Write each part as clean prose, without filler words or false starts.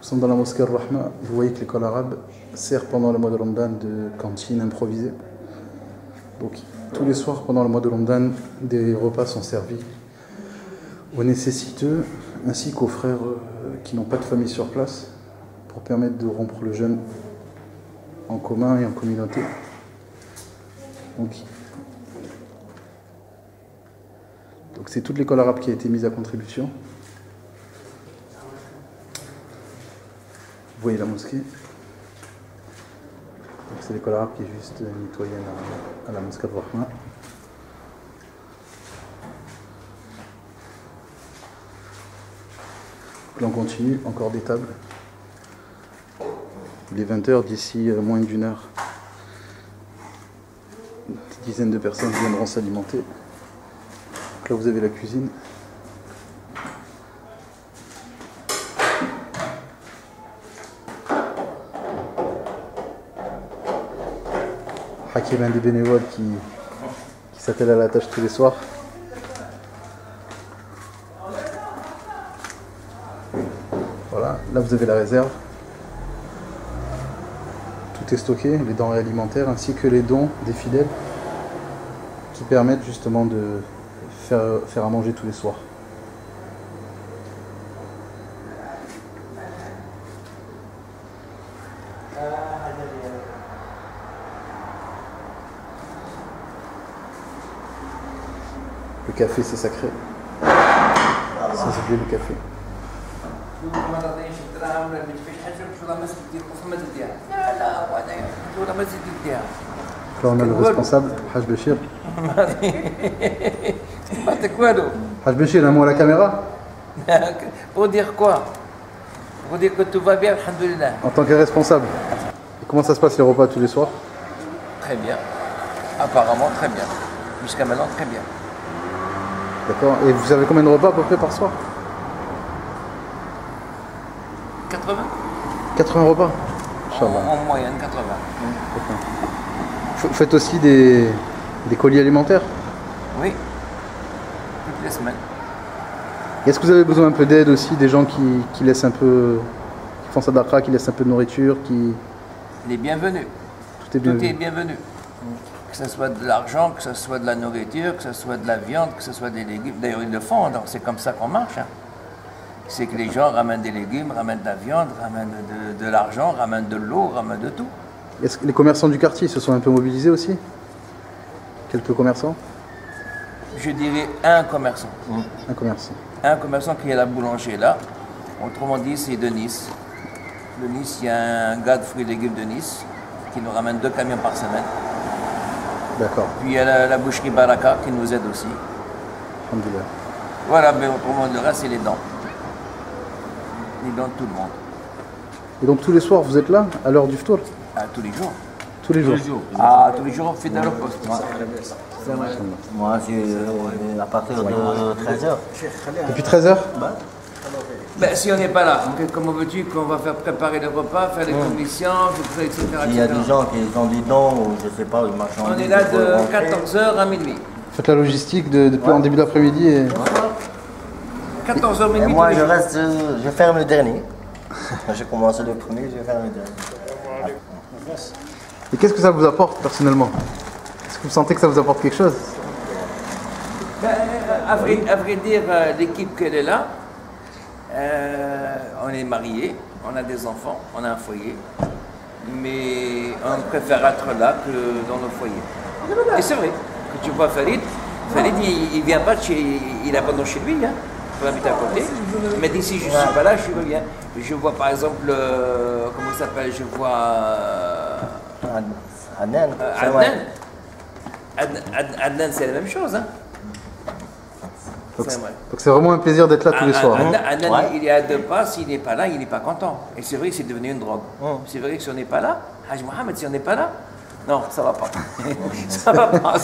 Nous sommes dans la mosquée Al-Rahma. Vous voyez que l'école arabe sert pendant le mois de Ramadan de cantine improvisée. Donc tous les soirs pendant le mois de Ramadan, des repas sont servis aux nécessiteux ainsi qu'aux frères qui n'ont pas de famille sur place pour permettre de rompre le jeûne en commun et en communauté. Donc c'est toute l'école arabe qui a été mise à contribution. Vous voyez la mosquée. C'est l'école arabe qui est juste nettoyée à la mosquée de Rahma. Là on continue, encore des tables. Il est 20h, d'ici moins d'une heure. Des dizaines de personnes viendront s'alimenter. Donc là vous avez la cuisine. Hakim, un des bénévoles qui s'attelle à la tâche tous les soirs. Voilà, là vous avez la réserve. Tout est stocké, les denrées alimentaires ainsi que les dons des fidèles qui permettent justement de faire à manger tous les soirs. Le café c'est sacré. Sans oublier le café. Là on a le responsable, Haj Béchir. Haj Béchir, un mot à la caméra. Pour dire quoi? Pour dire que tout va bien, alhamdoulilah. En tant que responsable. Et comment ça se passe les repas tous les soirs? Très bien. Apparemment très bien. Jusqu'à maintenant très bien. D'accord. Et vous avez combien de repas à peu près par soir? 80. 80 repas. En moyenne 80. Vous faites aussi des colis alimentaires? Oui. Toutes les semaines. Est-ce que vous avez besoin un peu d'aide aussi, des gens qui laissent un peu, qui font sadaqa, qui laissent un peu de nourriture, qui... Les bienvenus. Tout est bienvenu. Tout est bienvenu. Que ce soit de l'argent, que ce soit de la nourriture, que ce soit de la viande, que ce soit des légumes. D'ailleurs, ils le font, donc c'est comme ça qu'on marche. Hein. C'est que les gens ramènent des légumes, ramènent de la viande, ramènent de l'argent, ramènent de l'eau, ramènent de tout. Est-ce que les commerçants du quartier se sont un peu mobilisés aussi? Quelques commerçants? Je dirais un commerçant. Un commerçant. Un commerçant qui est la boulanger là. Autrement dit, c'est de Nice. De Nice, il y a un gars de fruits et légumes de Nice qui nous ramène 2 camions par semaine. D'accord. Puis il y a la boucherie Baraka qui nous aide aussi. Alhamdoulilah. Voilà, mais autrement le reste, c'est les dents. Les dents de tout le monde. Et donc tous les soirs, vous êtes là, à l'heure du ftour? Ah, tous les jours. Tous les jours. Ah, tous les jours, on fait dans le poste. Moi, c'est à partir de 13h. Depuis 13h? Ben, si on n'est pas là, comment veux-tu qu'on va faire préparer les repas, faire les commissions, etc. Il y a des gens qui ont des dons, ou je ne sais pas, ils marchandent. On est là de 14h à minuit. Faites la logistique depuis en début d'après-midi et... 14h Et minuit. moi, je reste, je ferme le dernier. J'ai commencé le premier, je ferme le dernier. Et qu'est-ce que ça vous apporte personnellement? Est-ce que vous sentez que ça vous apporte quelque chose? Ben, à vrai dire, l'équipe qu'elle est là, on est mariés, on a des enfants, on a un foyer, mais on préfère être là que dans le foyer. Et c'est vrai, que tu vois Farid, il vient pas de chez, il abandonne chez lui, hein, il habite à côté, mais d'ici je suis pas là, je reviens. Je vois par exemple, comment il s'appelle, je vois Adnan. Adnan, c'est la même chose, hein. Donc c'est vraiment un plaisir d'être là tous les soirs. Adnan, il est à 2 pas, s'il n'est pas là, il n'est pas content. Et c'est vrai que c'est devenu une drogue. C'est vrai que si on n'est pas là, Haj Mohamed, si on n'est pas là, non, ça va pas. Ça va pas.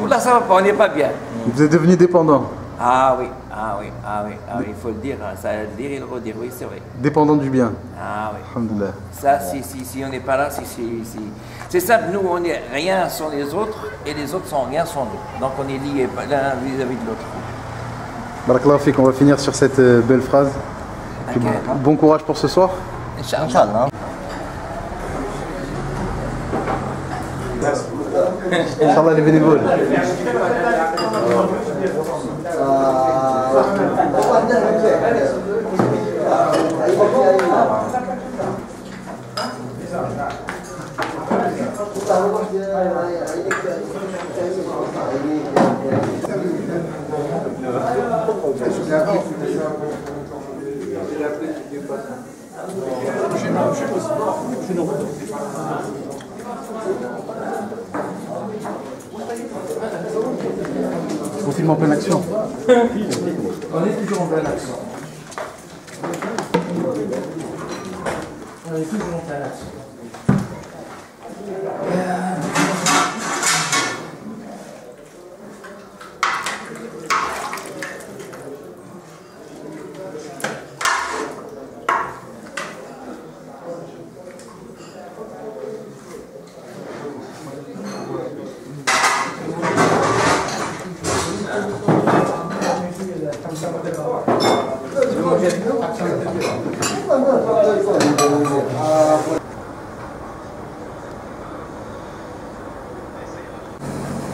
Là, ça va pas, on n'est pas bien. Vous êtes devenu dépendant. Ah oui, il faut le dire, hein, ça le dire et le redire, oui, c'est vrai. Dépendant du bien. Ah oui. Alhamdoulilah. Ça, si on n'est pas là, c'est ça, nous, on n'est rien sans les autres, et les autres sont rien sans nous. Donc on est liés l'un vis-à-vis de l'autre. Barakallahu fik, on va finir sur cette belle phrase. puis bon courage pour ce soir. Inch'Allah. Inch'Allah. Inch'Allah les bénévoles. On filme en pleine action. On est toujours en pleine action. On est toujours en pleine action.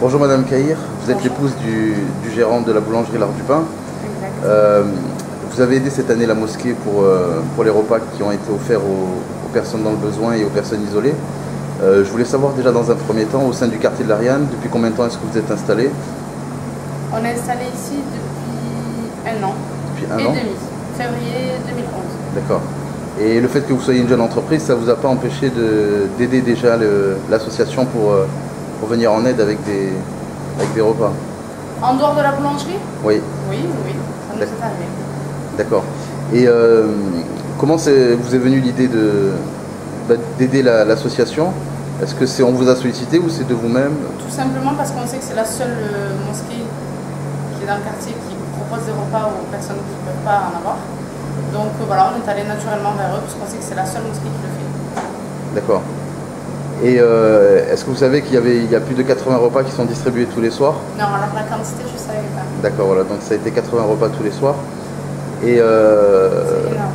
Bonjour Madame Kahir, vous êtes l'épouse du gérant de la boulangerie L'Art du Pain. Vous avez aidé cette année la mosquée pour les repas qui ont été offerts aux personnes dans le besoin et aux personnes isolées. Je voulais savoir déjà dans un premier temps, au sein du quartier de l'Ariane, depuis combien de temps est-ce que vous êtes installé? On est installé ici depuis un an. Depuis un et an demi, février 2011. D'accord. Et le fait que vous soyez une jeune entreprise, ça ne vous a pas empêché d'aider déjà l'association pour venir en aide avec des repas? En dehors de la boulangerie? Oui. Oui, ça nous est arrivé. D'accord. Et comment vous est venue l'idée d'aider l'association? Est-ce que on vous a sollicité ou c'est de vous-même? Tout simplement parce qu'on sait que c'est la seule mosquée qui est dans le quartier qui propose des repas aux personnes qui ne peuvent pas en avoir. Donc voilà, on est allé naturellement vers eux parce qu'on sait que c'est la seule mosquée qui le fait. D'accord. Et est-ce que vous savez qu'il y a plus de 80 repas qui sont distribués tous les soirs? Non, alors la quantité, je ne savais pas. D'accord, voilà, donc ça a été 80 repas tous les soirs. Et C'est énorme.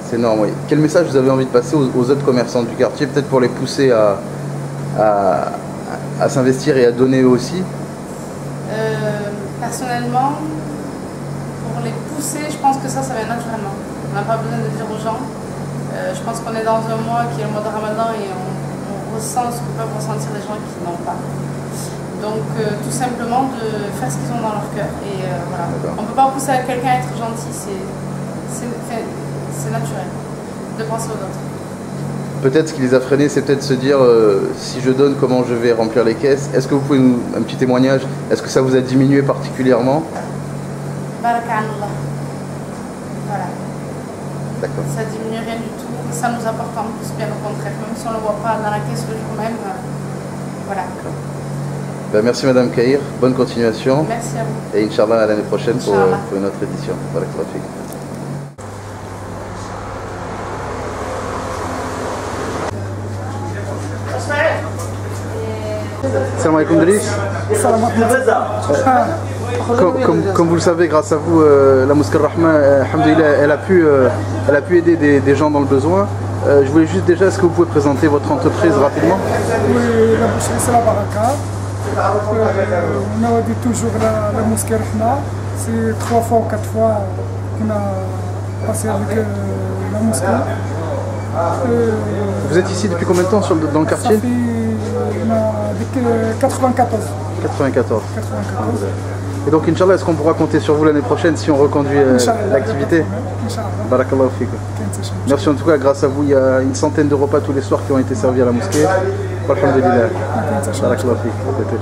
C'est énorme, oui. Quel message vous avez envie de passer aux autres commerçants du quartier, peut-être pour les pousser à s'investir et à donner eux aussi? Personnellement, pour les pousser, je pense que ça vient naturellement. On n'a pas besoin de dire aux gens. Je pense qu'on est dans un mois qui est le mois de Ramadan et on ressent ce que peuvent ressentir les gens qui n'ont pas. Donc tout simplement de faire ce qu'ils ont dans leur cœur. Et voilà. On ne peut pas pousser à quelqu'un à être gentil, c'est naturel de penser aux autres. Peut-être ce qui les a freinés, c'est peut-être se dire si je donne, comment je vais remplir les caisses. Est-ce que vous pouvez un petit témoignage? Est-ce que ça vous a diminué particulièrement? Barakallah. Voilà. D'accord. Ça diminue rien du tout. Ça nous apporte en plus, bien au contraire. Même si on ne le voit pas dans la caisse le jour même. Voilà. Ben, merci Madame Kahir, bonne continuation. Merci à vous. Et Inch'Allah à l'année prochaine pour une autre édition. Barakallah fik. Salam alaikum Driss. Comme vous le savez, grâce à vous, la mosquée Rahma, alhamdoulilah, elle a pu aider des gens dans le besoin. Je voulais juste déjà, est-ce que vous pouvez présenter votre entreprise rapidement? Oui, la boucherie c'est la Baraka. On a dit toujours la mosquée Rahma. C'est 3 fois ou 4 fois qu'on a passé avec la mosquée. Vous êtes ici depuis combien de temps dans le quartier? Ça fait depuis 94. 94. Et donc, Inch'Allah, est-ce qu'on pourra compter sur vous l'année prochaine si on reconduit l'activité? Barakallahu fikum. Merci en tout cas, grâce à vous, il y a une centaine de repas tous les soirs qui ont été servis à la mosquée. Alhamdulillah. Barakallahu fikum.